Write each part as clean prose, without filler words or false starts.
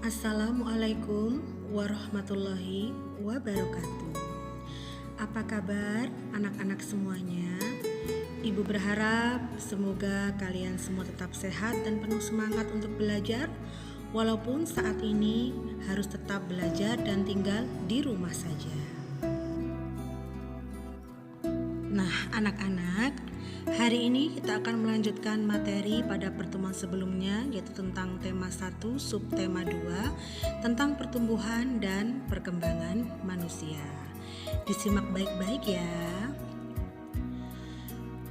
Assalamualaikum warahmatullahi wabarakatuh. Apa kabar anak-anak semuanya? Ibu berharap semoga kalian semua tetap sehat dan penuh semangat untuk belajar, walaupun saat ini harus tetap belajar dan tinggal di rumah saja. Nah, anak-anak, hari ini kita akan melanjutkan materi pada pertemuan sebelumnya, yaitu tentang tema 1, subtema 2, tentang pertumbuhan dan perkembangan manusia. Disimak baik-baik ya.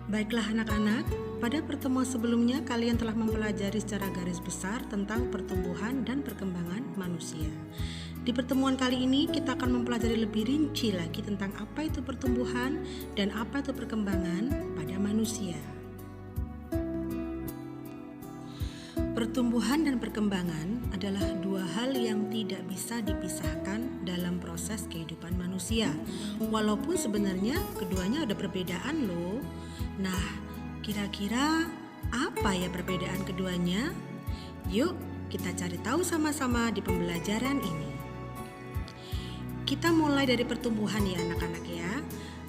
Baiklah anak-anak, pada pertemuan sebelumnya kalian telah mempelajari secara garis besar tentang pertumbuhan dan perkembangan manusia. Di pertemuan kali ini kita akan mempelajari lebih rinci lagi tentang apa itu pertumbuhan dan apa itu perkembangan pada manusia. Pertumbuhan dan perkembangan adalah dua hal yang tidak bisa dipisahkan dalam proses kehidupan manusia. Walaupun sebenarnya keduanya ada perbedaan loh. Nah, kira-kira apa ya perbedaan keduanya? Yuk kita cari tahu sama-sama di pembelajaran ini. Kita mulai dari pertumbuhan ya anak-anak ya.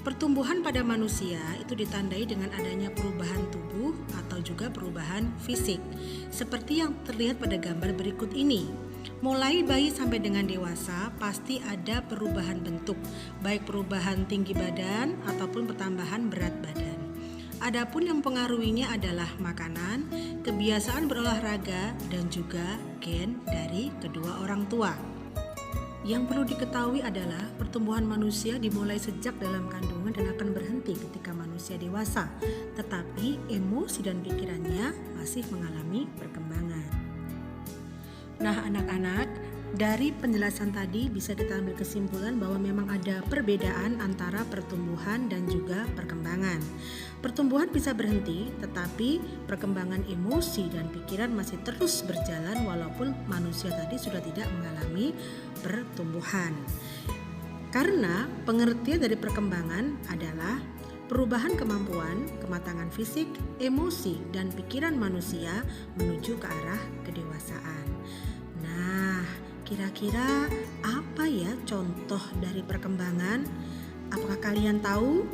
Pertumbuhan pada manusia itu ditandai dengan adanya perubahan tubuh atau juga perubahan fisik. Seperti yang terlihat pada gambar berikut ini. Mulai bayi sampai dengan dewasa pasti ada perubahan bentuk, baik perubahan tinggi badan ataupun pertambahan berat badan. Adapun yang mempengaruhinya adalah makanan, kebiasaan berolahraga, dan juga gen dari kedua orang tua. Yang perlu diketahui adalah pertumbuhan manusia dimulai sejak dalam kandungan dan akan berhenti ketika manusia dewasa, tetapi emosi dan pikirannya masih mengalami perkembangan. Nah anak-anak, dari penjelasan tadi bisa kita ambil kesimpulan bahwa memang ada perbedaan antara pertumbuhan dan juga perkembangan. Pertumbuhan bisa berhenti, tetapi perkembangan emosi dan pikiran masih terus berjalan walaupun manusia tadi sudah tidak mengalami pertumbuhan. Karena pengertian dari perkembangan adalah perubahan kemampuan, kematangan fisik, emosi, dan pikiran manusia menuju ke arah kedewasaan. Nah, kira-kira apa ya contoh dari perkembangan? Apakah kalian tahu?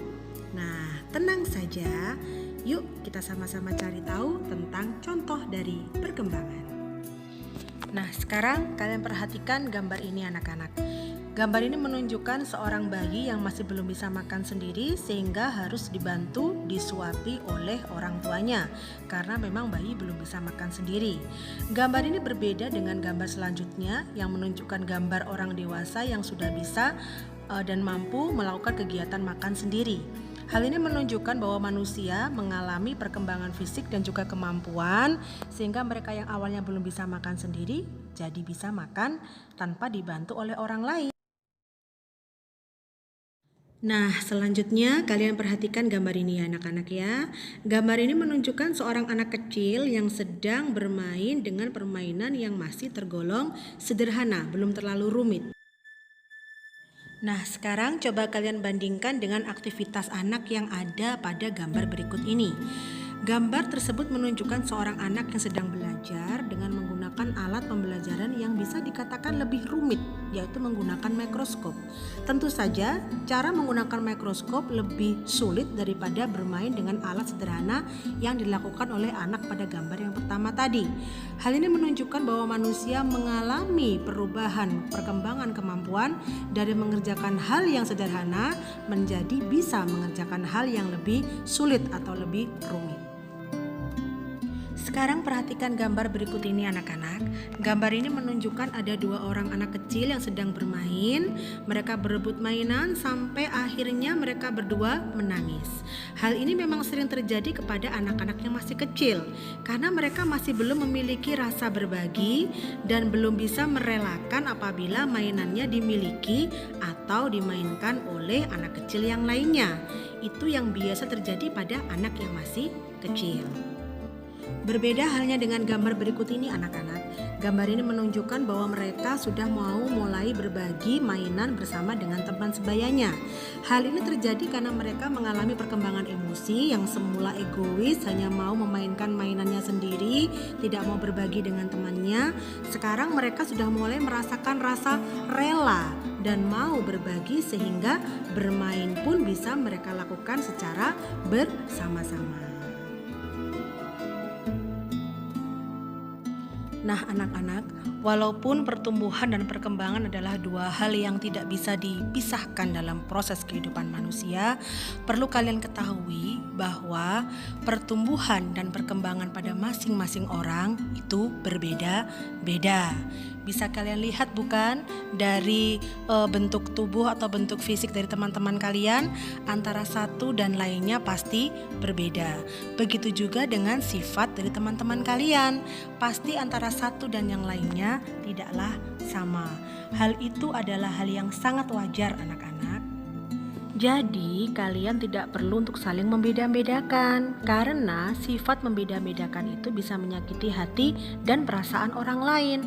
Nah, tenang saja. Yuk kita sama-sama cari tahu tentang contoh dari perkembangan. Nah, sekarang kalian perhatikan gambar ini anak-anak. Gambar ini menunjukkan seorang bayi yang masih belum bisa makan sendiri sehingga harus dibantu disuapi oleh orang tuanya karena memang bayi belum bisa makan sendiri. Gambar ini berbeda dengan gambar selanjutnya yang menunjukkan gambar orang dewasa yang sudah bisa dan mampu melakukan kegiatan makan sendiri. Hal ini menunjukkan bahwa manusia mengalami perkembangan fisik dan juga kemampuan sehingga mereka yang awalnya belum bisa makan sendiri jadi bisa makan tanpa dibantu oleh orang lain. Nah, selanjutnya kalian perhatikan gambar ini ya anak-anak ya. Gambar ini menunjukkan seorang anak kecil yang sedang bermain dengan permainan yang masih tergolong sederhana, belum terlalu rumit. Nah, sekarang coba kalian bandingkan dengan aktivitas anak yang ada pada gambar berikut ini. Gambar tersebut menunjukkan seorang anak yang sedang belajar dengan menggunakan alat pembelajaran yang bisa dikatakan lebih rumit, yaitu menggunakan mikroskop. Tentu saja, cara menggunakan mikroskop lebih sulit daripada bermain dengan alat sederhana yang dilakukan oleh anak pada gambar yang pertama tadi. Hal ini menunjukkan bahwa manusia mengalami perubahan perkembangan kemampuan dari mengerjakan hal yang sederhana menjadi bisa mengerjakan hal yang lebih sulit atau lebih rumit. Sekarang perhatikan gambar berikut ini anak-anak. Gambar ini menunjukkan ada dua orang anak kecil yang sedang bermain. Mereka berebut mainan sampai akhirnya mereka berdua menangis. Hal ini memang sering terjadi kepada anak-anak yang masih kecil karena mereka masih belum memiliki rasa berbagi dan belum bisa merelakan apabila mainannya dimiliki atau dimainkan oleh anak kecil yang lainnya. Itu yang biasa terjadi pada anak yang masih kecil. Berbeda halnya dengan gambar berikut ini anak-anak. Gambar ini menunjukkan bahwa mereka sudah mau mulai berbagi mainan bersama dengan teman sebayanya. Hal ini terjadi karena mereka mengalami perkembangan emosi yang semula egois, hanya mau memainkan mainannya sendiri, tidak mau berbagi dengan temannya. Sekarang mereka sudah mulai merasakan rasa rela dan mau berbagi sehingga bermain pun bisa mereka lakukan secara bersama-sama. Nah anak-anak, walaupun pertumbuhan dan perkembangan adalah dua hal yang tidak bisa dipisahkan dalam proses kehidupan manusia, perlu kalian ketahui bahwa pertumbuhan dan perkembangan pada masing-masing orang itu berbeda-beda. Bisa kalian lihat bukan dari bentuk tubuh atau bentuk fisik dari teman-teman kalian, antara satu dan lainnya pasti berbeda. Begitu juga dengan sifat dari teman-teman kalian, pasti antara satu dan yang lainnya tidaklah sama. Hal itu adalah hal yang sangat wajar anak-anak. Jadi kalian tidak perlu untuk saling membeda-bedakan, karena sifat membeda-bedakan itu bisa menyakiti hati dan perasaan orang lain.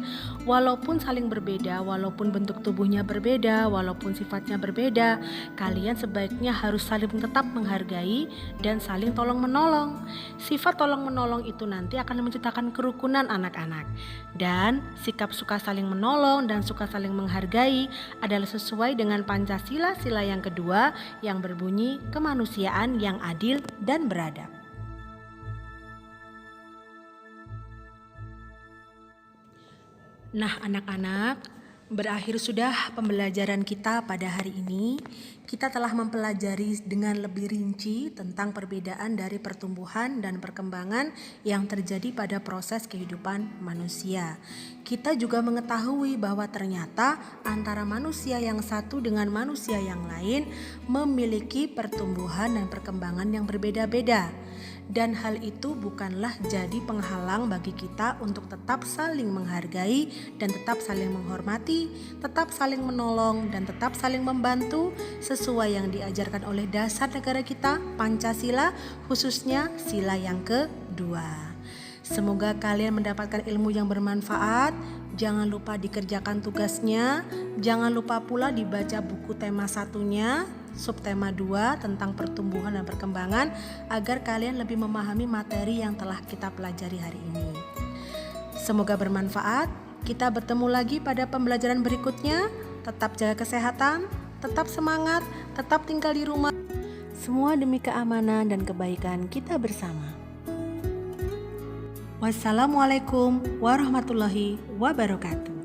Walaupun saling berbeda, walaupun bentuk tubuhnya berbeda, walaupun sifatnya berbeda, kalian sebaiknya harus saling tetap menghargai dan saling tolong-menolong. Sifat tolong-menolong itu nanti akan menciptakan kerukunan anak-anak. Dan sikap suka saling menolong dan suka saling menghargai adalah sesuai dengan Pancasila sila yang kedua, yang berbunyi kemanusiaan yang adil dan beradab. Nah anak-anak, berakhir sudah pembelajaran kita pada hari ini. Kita telah mempelajari dengan lebih rinci tentang perbedaan dari pertumbuhan dan perkembangan yang terjadi pada proses kehidupan manusia. Kita juga mengetahui bahwa ternyata antara manusia yang satu dengan manusia yang lain memiliki pertumbuhan dan perkembangan yang berbeda-beda. Dan hal itu bukanlah jadi penghalang bagi kita untuk tetap saling menghargai dan tetap saling menghormati, tetap saling menolong dan tetap saling membantu sesuai yang diajarkan oleh dasar negara kita, Pancasila, khususnya sila yang kedua. Semoga kalian mendapatkan ilmu yang bermanfaat. Jangan lupa dikerjakan tugasnya. Jangan lupa pula dibaca buku tema satunya, subtema 2 tentang pertumbuhan dan perkembangan, agar kalian lebih memahami materi yang telah kita pelajari hari ini. Semoga bermanfaat. Kita bertemu lagi pada pembelajaran berikutnya. Tetap jaga kesehatan, tetap semangat, tetap tinggal di rumah. Semua demi keamanan dan kebaikan kita bersama. Wassalamualaikum warahmatullahi wabarakatuh.